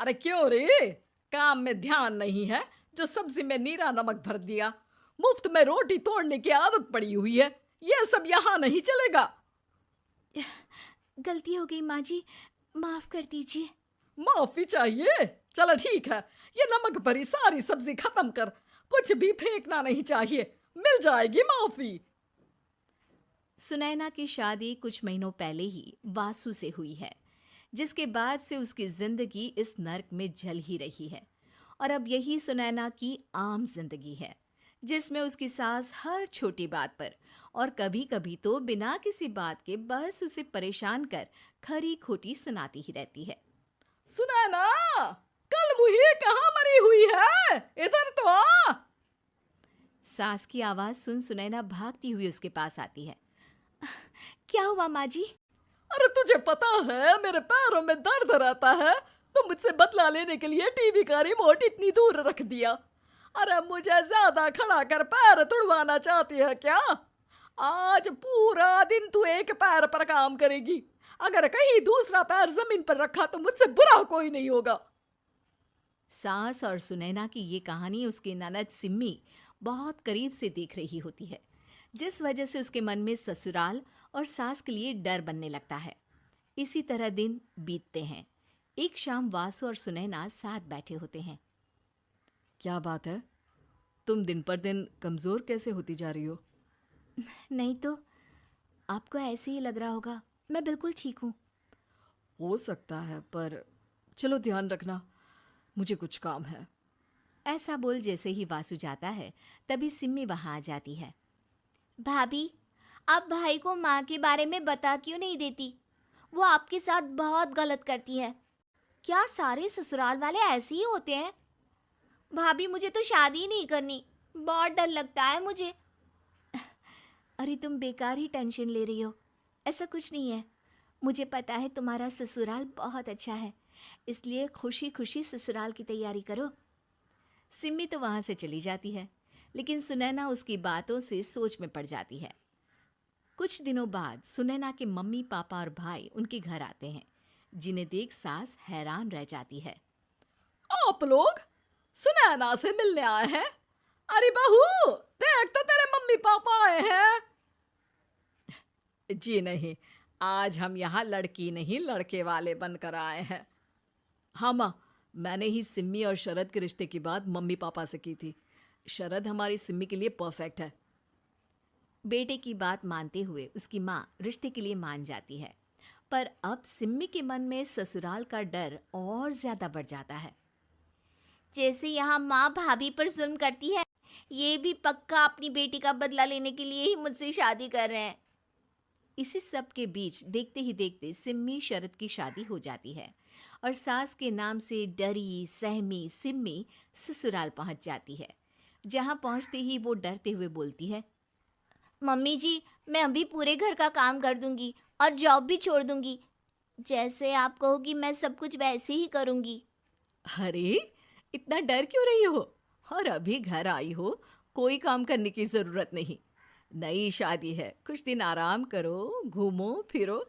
अरे क्यों रे? काम में ध्यान नहीं है जो सब्जी में नीरा नमक भर दिया। मुफ्त में रोटी तोड़ने की आदत पड़ी हुई है। ये सब यहाँ नहीं चलेगा। गलती हो गई माँ जी, माफ कर दीजिए। माफी चाहिए? चलो ठीक है, ये नमक भरी सारी सब्जी खत्म कर। कुछ भी फेंकना नहीं चाहिए, मिल जाएगी माफी। सुनैना की शादी कुछ महीनों पहले ही वासु से हुई है, जिसके बाद से उसकी जिंदगी इस नर्क में जल ही रही है। और अब यही सुनैना की आम जिंदगी है, जिसमें उसकी सास हर छोटी बात पर और कभी कभी तो बिना किसी बात के बस उसे परेशान कर खरी खोटी सुनाती ही रहती है। सुनैना, कल मुही कहाँ मरी हुई है? इधर तो आ। सास की आवाज सुन सुनैना भागती हुई उसके पास आती है। क्या हुआ माँ जी? अरे तुझे पता है मेरे पैरों में दर्द रहता है, तो मुझसे बदला लेने के लिए टीवी का रिमोट इतनी दूर रख दिया। अरे मुझे ज्यादा खड़ा कर पैर तुड़वाना चाहती है क्या? आज पूरा दिन तू एक पैर पर काम करेगी। अगर कहीं दूसरा पैर जमीन पर रखा तो मुझसे बुरा कोई नहीं होगा। सास और सुनैना की ये कहानी उसकी ननद सिम्मी बहुत करीब से देख रही होती है, जिस वजह से उसके मन में ससुराल और सास के लिए डर बनने लगता है। इसी तरह दिन बीतते हैं। एक शाम वासु और सुनैना साथ बैठे होते हैं। क्या बात है, तुम दिन पर दिन कमजोर कैसे होती जा रही हो? नहीं तो, आपको ऐसे ही लग रहा होगा, मैं बिल्कुल ठीक हूँ। हो सकता है, पर चलो ध्यान रखना, मुझे कुछ काम है। ऐसा बोल जैसे ही वासु जाता है, तभी सिम्मी वहां आ जाती है। भाभी, आप भाई को माँ के बारे में बता क्यों नहीं देती? वो आपके साथ बहुत गलत करती है। क्या सारे ससुराल वाले ऐसे ही होते हैं? भाभी, मुझे तो शादी ही नहीं करनी, बहुत डर लगता है मुझे। अरे तुम बेकार ही टेंशन ले रही हो, ऐसा कुछ नहीं है। मुझे पता है तुम्हारा ससुराल बहुत अच्छा है, इसलिए खुशी खुशी ससुराल की तैयारी करो। सिम्मी तो वहां से चली जाती है, लेकिन सुनैना उसकी बातों से सोच में पड़ जाती है। कुछ दिनों बाद सुनैना के मम्मी पापा और भाई उनके घर आते हैं, जिन्हें देख सास हैरान रह जाती है। आप लोग सुनैना से मिलने आए हैं? अरे बहू, देख तो तेरे मम्मी पापा आए हैं। जी नहीं, आज हम यहाँ लड़की नहीं लड़के वाले बनकर आए हैं। हाँ माँ, मैंने ही सिम्मी और शरद के रिश्ते की बात मम्मी पापा से की थी। शरद हमारी सिम्मी के लिए परफेक्ट है। बेटे की बात मानते हुए उसकी माँ रिश्ते के लिए मान जाती है, पर अब सिम्मी के मन में ससुराल का डर और ज्यादा बढ़ जाता है। जैसे यहाँ माँ भाभी पर जुल्म करती है, ये भी पक्का अपनी बेटी का बदला लेने के लिए ही मुझसे शादी कर रहे हैं। इसी सब के बीच देखते ही देखते सिम्मी शरद की शादी हो जाती है और सास के नाम से डरी सहमी सिम्मी ससुराल पहुंच जाती है। जहां पहुंचते ही वो डरते हुए बोलती है, मम्मी जी, मैं अभी पूरे घर का काम कर दूंगी और जॉब भी छोड़ दूंगी। जैसे आप कहोगी मैं सब कुछ वैसे ही करूंगी। अरे इतना डर क्यों रही हो? और अभी घर आई हो, कोई काम करने की जरूरत नहीं। नई शादी है, कुछ दिन आराम करो, घूमो फिरो।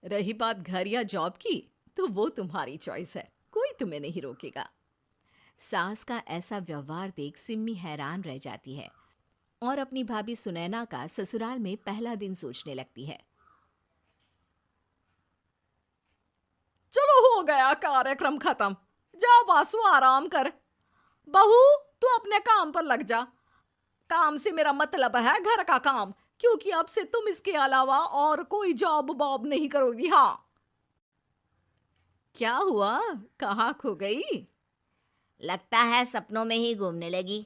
रही बात घर या जॉब की, तो वो तुम्हारी चॉइस है, कोई तुम्हें नहीं रोकेगा। सास का ऐसा व्यवहार देख सिम्मी हैरान रह जाती है और अपनी भाभी सुनैना का ससुराल में पहला दिन सोचने लगती है। चलो हो गया कार्यक्रम खत्म, जा वासु आराम कर। बहू, तू अपने काम पर लग जा। काम से मेरा मतलब है घर का काम, क्योंकि अब से तुम इसके अलावा और कोई जॉब बॉब नहीं करोगी। हाँ। क्या हुआ, कहाँ खो गई? लगता है सपनों में ही घूमने लगी।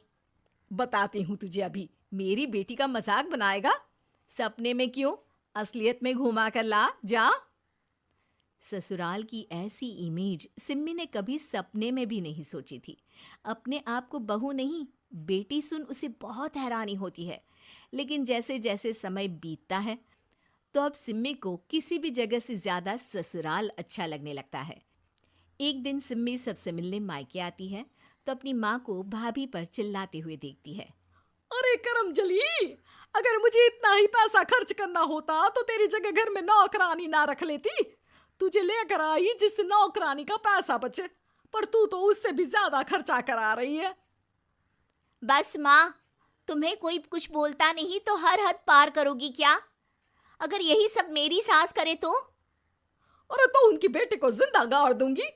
बताती हूँ तुझे अभी। मेरी बेटी का मजाक बनाएगा? सपने में क्यों, असलियत में घुमा कर ला, जा। ससुराल की ऐसी इमेज सिम्मी ने कभी सपने में भी नहीं सोची थी। अपने आप को बहू नहीं, बेटी सुन उसे बहुत हैरानी होती है। लेकिन जैसे जैसे समय बीतता है, तो अब सिम्मी को किसी भी जगह से ज्यादा ससुराल अच्छा लगने लगता है। एक दिन सिम्मी सबसे मिलने मायके आती है, तो अपनी माँ को भाभी पर चिल्लाते हुए देखती है। अरे करमजली, अगर मुझे इतना ही पैसा खर्च करना होता तो तेरी जगह घर में नौकरानी ना रख लेती। तुझे लेकर आई जिस नौकरानी का पैसा बचे। पर तू तो उससे भी ज्यादा खर्चा करा रही है। बस माँ, तुम्हें कोई कुछ बोलता नहीं तो हर हद पार करोगी क्या? अगर यही सब मेरी सास करे तो? और तो उनकी बेटी को जिंदा गाड़ दूंगी।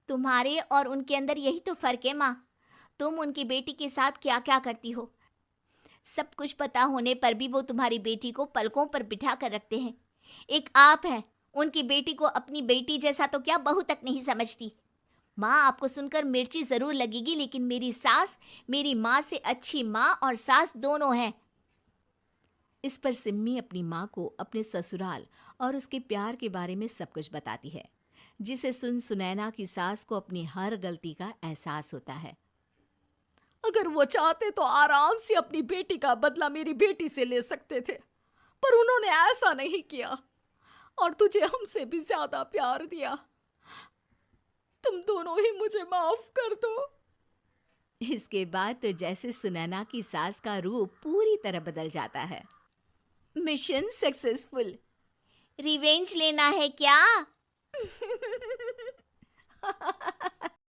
तुम्हारे और उनके अंदर यही तो फर्क है माँ। तुम उनकी बेटी के साथ क्या क्या करती हो, सब कुछ पता होने पर भी वो तुम्हारी बेटी को पलकों पर बिठा कर रखते हैं। एक आप हैं, उनकी बेटी को अपनी बेटी जैसा तो क्या बहू तक नहीं समझती। माँ, आपको सुनकर मिर्ची जरूर लगेगी, लेकिन मेरी सास मेरी माँ से अच्छी माँ और सास दोनों हैं। इस पर सिम्मी अपनी माँ को अपने ससुराल और उसके प्यार के बारे में सब कुछ बताती है, जिसे सुन सुनैना की सास को अपनी हर गलती का एहसास होता है। अगर वो चाहते तो आराम से अपनी बेटी का बदला मेरी बेटी से ले सकते थे, पर उन्होंने ऐसा नहीं किया और तुझे हमसे भी ज्यादा प्यार दिया। तुम दोनों ही मुझे माफ कर दो। इसके बाद तो जैसे सुनैना की सास का रूप पूरी तरह बदल जाता है। Mission successful. रिवेंज लेना है क्या?